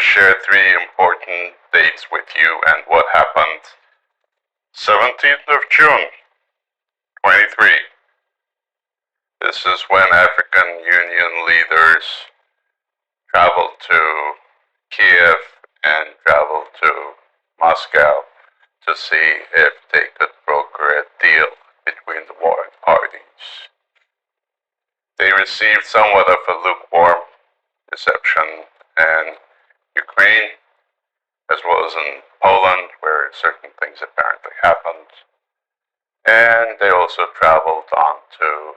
share three important dates with you and what happened. 17th of June, 23. This is when African Union leaders traveled to Kiev and traveled to Moscow to see if they could broker a deal between the warring parties. They received somewhat of a lukewarm reception in Ukraine, as well as in Poland, where certain things apparently happened. And they also traveled on to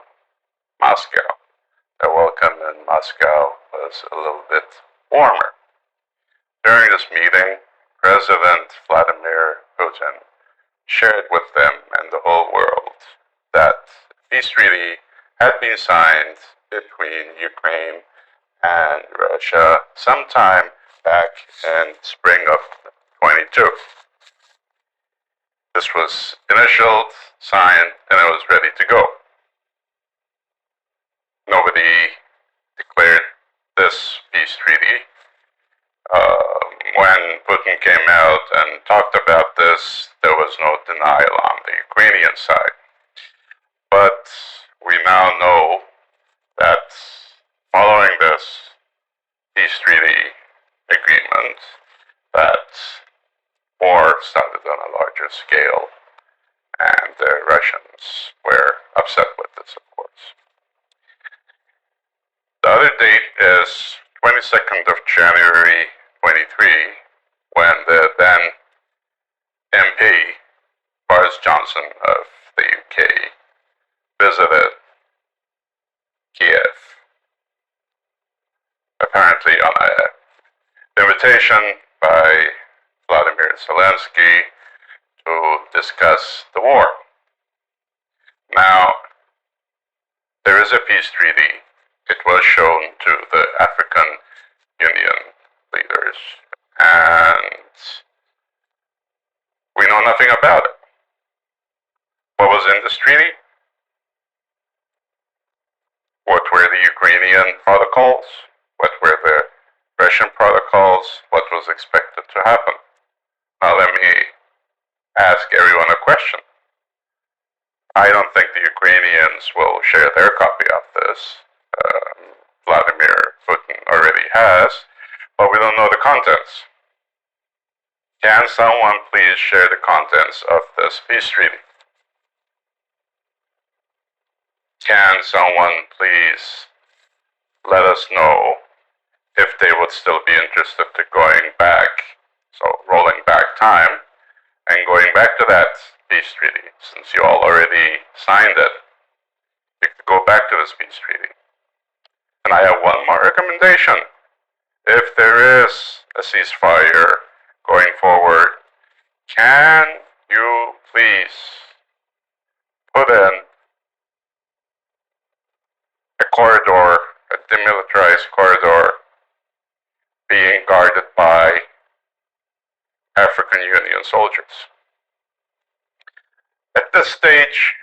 Moscow. Their welcome in Moscow was a little bit warmer. During this meeting, President Vladimir Putin shared with them and the whole world that a peace treaty had been signed between Ukraine and Russia sometime back in spring of 22. This was initialed, signed, and it was ready to go. Nobody declared this peace treaty. When Putin came out and talked about this, there was no denial on the Ukrainian side. But we now know that following this peace treaty agreement, that war started on a larger scale, and the Russians were upset with this, of course. The other date is 22nd of January 23, when the then MP, Boris Johnson of the UK, visited Kiev, apparently on an invitation by Vladimir Zelensky to discuss the war. Now, there is a peace treaty. It was shown to the African Union leaders, and we know nothing about it. What was in this treaty? What were the Ukrainian protocols? What were the Russian protocols? What was expected to happen? Now let me ask everyone a question. I don't think the Ukrainians will share their copy of this. Vladimir Putin already has, but we don't know the contents. Can someone please share the contents of this peace treaty? Can someone please let us know if they would still be interested to going back, so rolling back time, and going back to that peace treaty, since you all already signed it. You could go back to this peace treaty. And I have one more recommendation. If there is a ceasefire going forward, can you please put in a corridor, a demilitarized corridor, being guarded by African Union soldiers? At this stage,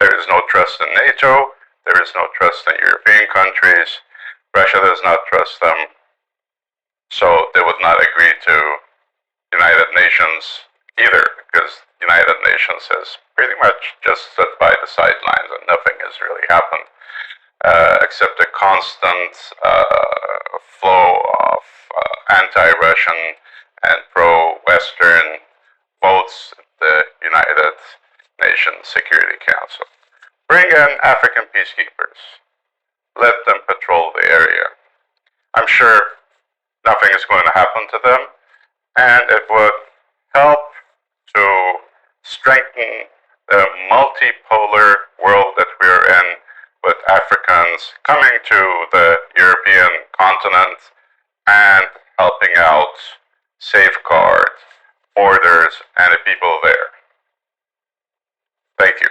there is no trust in NATO, there is no trust in European countries, Russia does not trust them, so they would not agree to United Nations either, because United Nations has pretty much just stood by the sidelines and nothing has really happened, except a constant flow of anti-Russian and pro-Western votes at the United Nations Security Council. Bring in African peacekeepers. Let them patrol the area. I'm sure nothing is going to happen to them, and it would help to strengthen the multipolar world that we're in, with Africans coming to the European continent and helping out safeguard borders and the people there. Thank you.